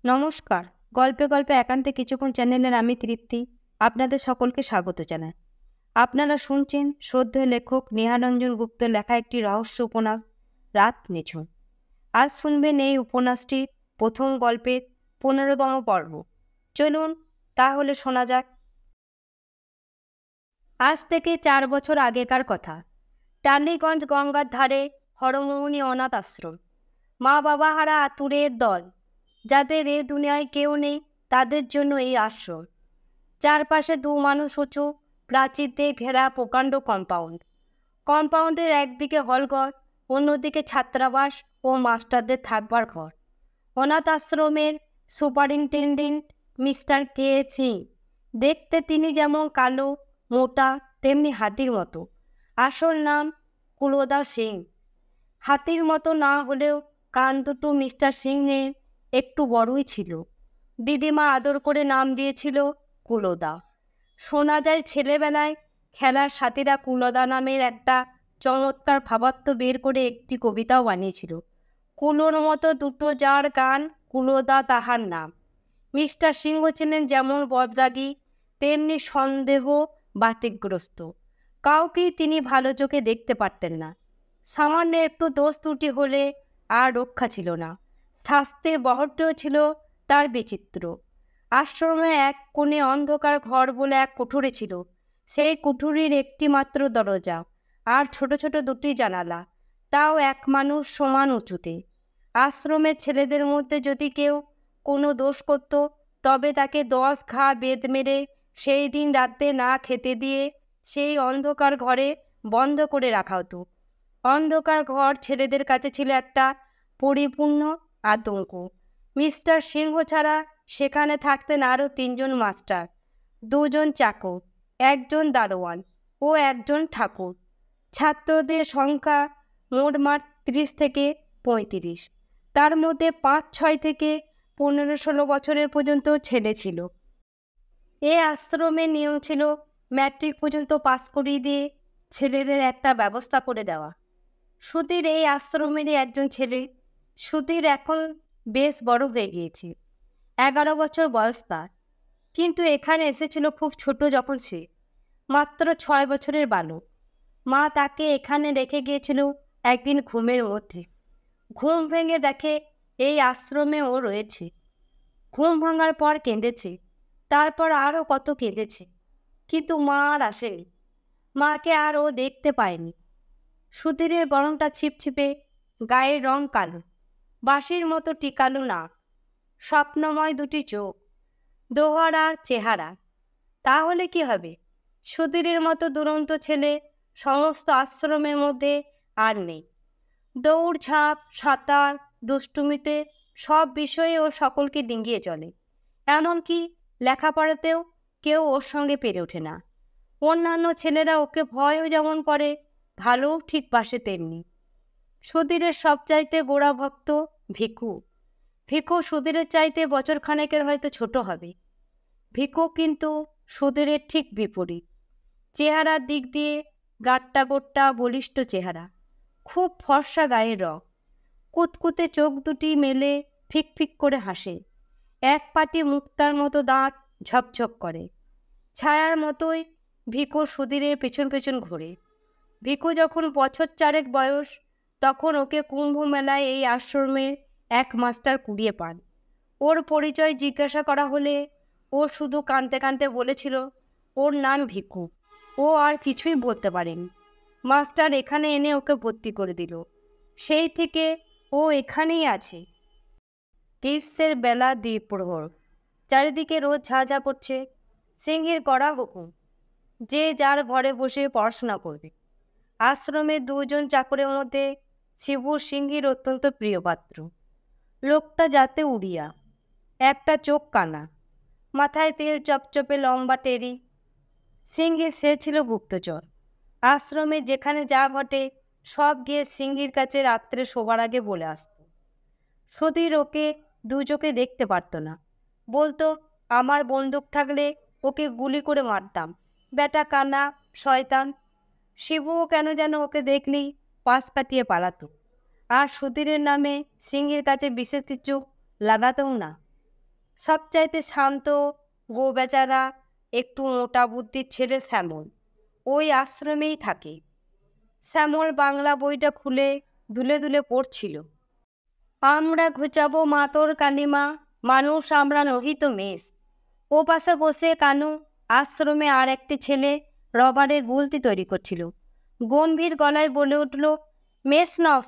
নমস্কার। গল্পে গল্পে একান্তে কিছুক্ষণ চ্যানেলের আমি তৃপ্তি আপনাদের সকলকে স্বাগত জানাই। আপনারা শুনছেন শ্রদ্ধেয় লেখক নেহারঞ্জন গুপ্তের লেখা একটি রহস্য উপন্যাস রাত নিঝুম। আজ শুনবেন এই উপন্যাসটির প্রথম গল্পের 15তম পর্ব। চলুন তাহলে শোনা যাক। আজ থেকে 4 বছর আগেকার কথা। টালিগঞ্জ গঙ্গার ধারে হরমোহিনী অনাথ আশ্রম। মা বাবা হারা আতুরের দল, যাদের এ দুনিয়ায় কেউ নেই, তাদের জন্য এই আশ্রম। চারপাশে 2 মানুষ উঁচু প্রাচীর দিয়ে ঘেরা প্রকাণ্ড কম্পাউন্ডের একদিকে হলঘর, অন্যদিকে ছাত্রাবাস ও মাস্টারদের থাকবার ঘর। অনাথ আশ্রমের সুপারিনটেন্ডেন্ট মিস্টার কে সিং। দেখতে তিনি যেমন কালো মোটা, তেমনি হাতির মতো। আসল নাম কুলদা সিং। হাতির মতো না হলেও কান দুটো মিস্টার সিংয়ের একটু বড়ই ছিল। দিদিমা আদর করে নাম দিয়েছিল কুলদা। শোনা যায় ছেলেবেলায় খেলার সাথীরা কুলদা নামের একটা চমৎকার ভাবাত্ম বের করে একটি কবিতাও বানিয়েছিল। কুলোর মতো দুটো যার গান, কুলদা তাহার নাম। মিস্টার সিংহ ছিলেন যেমন বদরাগী, তেমনি সন্দেহ বাতিকগ্রস্ত। কাউকেই তিনি ভালো চোখে দেখতে পারতেন না। সামান্য একটু দোষ ত্রুটি হলে আর রক্ষা ছিল না। শাস্তির বহরটিও ছিল তার বিচিত্র। আশ্রমের এক কোণে অন্ধকার ঘর বলে এক কুঠুরি ছিল। সেই কুঠুরির একটি মাত্র দরজা আর ছোট ছোট 2টি জানালা, তাও এক মানুষ সমান উঁচুতে। আশ্রমের ছেলেদের মধ্যে যদি কেউ কোনো দোষ করত, তবে তাকে 10 ঘা বেত মেরে সেই দিন রাতে না খেতে দিয়ে সেই অন্ধকার ঘরে বন্ধ করে রাখা হতো। অন্ধকার ঘর ছেলেদের কাছে ছিল একটা পরিপূর্ণ আতঙ্ক। মিস্টার সিংহ ছাড়া সেখানে থাকতেন আরও 3 জন মাস্টার, 2 জন চাকর, 1 জন দারোয়ান ও 1 জন ঠাকুর। ছাত্রদের সংখ্যা মোটমাট 30 থেকে 35। তার মধ্যে 5-6 থেকে 15-16 বছরের পর্যন্ত ছেলে ছিল। এ আশ্রমের নিয়ম ছিল ম্যাট্রিক পর্যন্ত পাস করিয়ে দিয়ে ছেলেদের একটা ব্যবস্থা করে দেওয়া। সুধীর এই আশ্রমেরই একজন ছেলে। সুধীর এখন বেশ বড় হয়ে গিয়েছে, 11 বছর বয়স তার। কিন্তু এখানে এসেছিল খুব ছোট যখন সে, মাত্র 6 বছরের বালক। মা তাকে এখানে রেখে গিয়েছিল একদিন ঘুমের মধ্যে। ঘুম ভেঙে দেখে এই আশ্রমে ও রয়েছে। ঘুম ভাঙার পর কেঁদেছে, তারপর আরও কত কেঁদেছে, কিন্তু মা আর আসেনি। মাকে আর ও দেখতে পায়নি। সুধীরের গরমটা ছিপছিপে, গায়ের রং কালো, বাঁশির মতো টিকালো নাক, স্বপ্নময় 2টি চোখ, দোহারা চেহারা। তাহলে কি হবে? সুধীরের মতো দুরন্ত ছেলে সমস্ত আশ্রমের মধ্যে আর নেই। দৌড়ঝাঁপ, সাঁতার, দুষ্টুমিতে সব বিষয়ে ও সকলকে ডিঙিয়ে চলে। এমনকি লেখাপড়াতেও কেউ ওর সঙ্গে পেরে ওঠে না। অন্যান্য ছেলেরা ওকে ভয়ও যেমন করে, ভালোও ঠিক বাসে তেমনি। সুধীরের সবচাইতে গোড়া ভক্ত ভিকু। ভিকু সুধীরের চাইতে বছরখানেকের হয়তো ছোট হবে। ভিকু কিন্তু সুধীরের ঠিক বিপরীত। চেহারার দিক দিয়ে গাট্টা গোট্টা বলিষ্ঠ চেহারা, খুব ফর্সা গায়ের রং, কুতকুতে চোখ দুটি মেলে ফিকফিক করে হাসে, এক পাটি মুক্তার মতো দাঁত ঝকঝক করে। ছায়ার মতোই ভিকু সুধীরের পেছন পেছন ঘোরে। ভিকু যখন বছর 4 বয়স, তখন ওকে কুম্ভ মেলায় এই আশ্রমের এক মাস্টার কুড়িয়ে পান। ওর পরিচয় জিজ্ঞাসা করা হলে ও শুধু কাঁদতে কাঁদতে বলেছিল ওর নাম ভিকু। ও আর কিছুই বলতে পারেনি। মাস্টার এখানে এনে ওকে ভর্তি করে দিল। সেই থেকে ও এখানেই আছে। গ্রীষ্মের বেলা দ্বিপ্রহর, চারিদিকে রোদ ঝাঁঝা করছে। সিংহের কড়া হুকুম, যে যার ঘরে বসে পড়াশোনা করবে। আশ্রমের 2 জন চাকরের মধ্যে শিবু সিংহের অত্যন্ত প্রিয় পাত্র। লোকটা যাতে উড়িয়া, একটা চোখ কানা, মাথায় তেল চপচপে লম্বা টেরি। সিংহের সে ছিল গুপ্তচর। আশ্রমে যেখানে যা ঘটে সব গিয়ে সিংহের কাছে রাত্রে শোবার আগে বলে আসত। সুধীর ওকে 2 চোখে দেখতে পারত না। বলতো, আমার বন্দুক থাকলে ওকে গুলি করে মারতাম, বেটা কানা শয়তান। শিবুও কেন যেন ওকে দেখলেই পাশ কাটিয়ে পালাতো। আর সুধীরের নামে সিংহের কাছে বিশেষ কিছু লাগাতেও না। সবচাইতে শান্ত বেচারা একটু মোটা বুদ্ধির ছেলে শ্যামল ওই আশ্রমেই থাকে। শ্যামল বাংলা বইটা খুলে দুলে দুলে পড়ছিল। আমরা ঘুচাবো মাতর কালিমা, মানুষ আমরা নহি তো মেষ। ও পাশে বসে কানু আশ্রমে আর একটি ছেলে রবারে গুলতি তৈরি করছিল। গম্ভীর গলায় বলে উঠল, মেষ নস,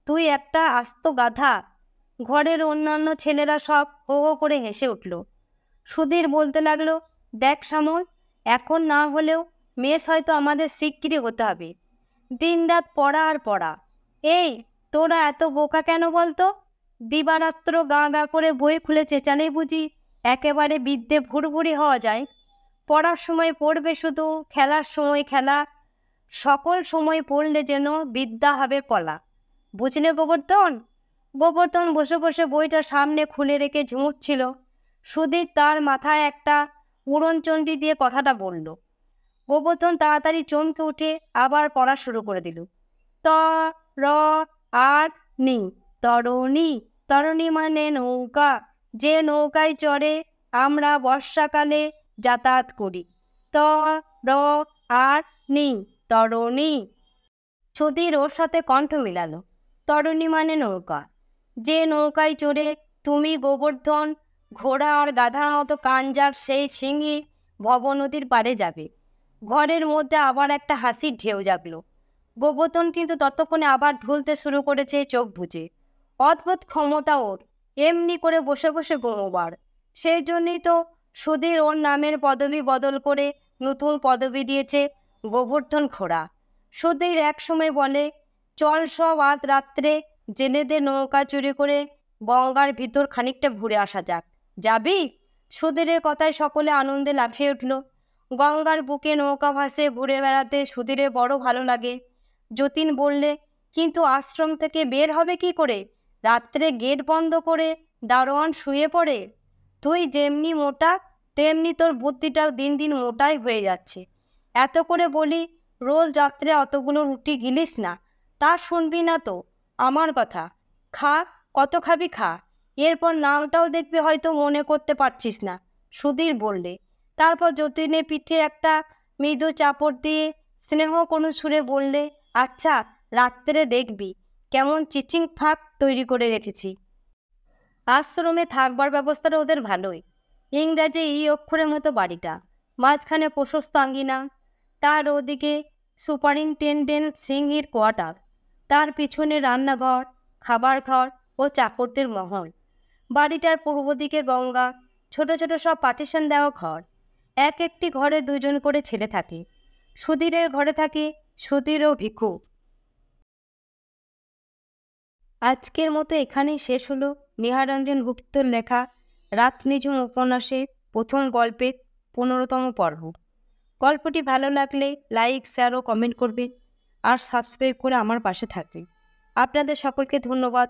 তুই একটা আস্ত গাধা। ঘরের অন্যান্য ছেলেরা সব হো হো করে হেসে উঠল। সুধীর বলতে লাগলো, দেখ শ্যামল, এখন না হলেও মেষ হয়তো আমাদের শিগগিরই হতে হবে। দিনরাত পড়া আর পড়া। এই, তোরা এত বোকা কেন বলতো? দিবারাত্র গা গা করে বই খুলে চেঁচালেই বুঝি একেবারে বিদ্যে ভুরভুরি হওয়া যায়? পড়ার সময় পড়বে শুধু, খেলার সময় খেলা, সকল সময় পড়লে যেন বিদ্যা হবে কলা। বুঝলে গোবর্ধন? গোবর্ধন বসে বসে বইটা সামনে খুলে রেখে ঝুমুচ্ছিল। সুধীর তার মাথায় একটা উড়নচণ্ডী দিয়ে কথাটা বলল। গোবর্ধন তাড়াতাড়ি চমকে উঠে আবার পড়া শুরু করে দিল। ত র আর নি, তরণী। তরণী মানে নৌকা, যে নৌকায় চড়ে আমরা বর্ষাকালে যাতায়াত করি। ত র আর নি, তরণী। সুধীর ওর সাথে কণ্ঠ মিলালো। তরণী মানে নৌকা, যে নৌকায় চড়ে তুমি গোবর্ধন ঘোড়া আর গাধার মতো কাঞ্জার সেই সিংহী ভব নদীর পাড়ে যাবে। ঘরের মধ্যে আবার একটা হাসির ঢেউ জাগলো। গোবর্ধন কিন্তু ততক্ষণে আবার ঢুলতে শুরু করেছে চোখ বুজে। অদ্ভুত ক্ষমতা ওর, এমনি করে বসে বসে ঘুমোবার। সেই জন্যই তো সুধীর ওর নামের পদবি বদল করে নতুন পদবি দিয়েছে গোবর্ধন ঘোড়া। সুধীর একসময় বলে, চল সব আজ রাত্রে জেলেদের নৌকা চুরি করে গঙ্গার ভিতর খানিকটা ঘুরে আসা যাক। যাবি? সুধীরের কথায় সকলে আনন্দে লাফিয়ে উঠল। গঙ্গার বুকে নৌকা ভাসে ঘুরে বেড়াতে সুধীরের বড় ভালো লাগে। যতীন বললে, কিন্তু আশ্রম থেকে বের হবে কি করে? রাত্রে গেট বন্ধ করে দারোয়ান শুয়ে পড়ে। তুই যেমনি মোটা তেমনি তোর বুদ্ধিটাও দিন দিন মোটাই হয়ে যাচ্ছে। এত করে বলি রোজ রাত্রে অতগুলো রুটি গিলিস না, তা শুনবি না তো আমার কথা। খা, কত খাবি খা, এরপর নামটাও দেখবি হয়তো মনে করতে পারছিস না। সুধীর বললে। তারপর যতীনের পিঠে একটা মৃদু চাপড় দিয়ে স্নেহ কোনো সুরে বললে, আচ্ছা, রাত্রে দেখবি কেমন চিচিং ফাঁক তৈরি করে রেখেছি। আশ্রমে থাকবার ব্যবস্থাটা ওদের ভালোই। ইংরাজি ই অক্ষরের মতো বাড়িটা, মাঝখানে প্রশস্ত আঙ্গিনা, তার ওদিকে সুপারিনটেনডেন্ট সিংহির কোয়ার্টার, তার পিছনে রান্নাঘর, খাবার ঘর ও চাকরদের মহল। বাড়িটার পূর্ব দিকে গঙ্গা, ছোট ছোট সব পার্টিশন দেওয়া ঘর। এক একটি ঘরে দুজন করে ছেলে থাকে। সুধীরের ঘরে থাকে সুধীর ও ভিখু। আজকের মতো এখানেই শেষ হলো নিহারঞ্জন গুপ্তর লেখা রাত নিঝুম উপন্যাসে প্রথম গল্পের 15তম পর্ব। গল্পটি ভালো লাগলে লাইক, শেয়ার ও কমেন্ট করবেন আর সাবস্ক্রাইব করে আমার পাশে থাকবেন। আপনাদের সকলকে ধন্যবাদ।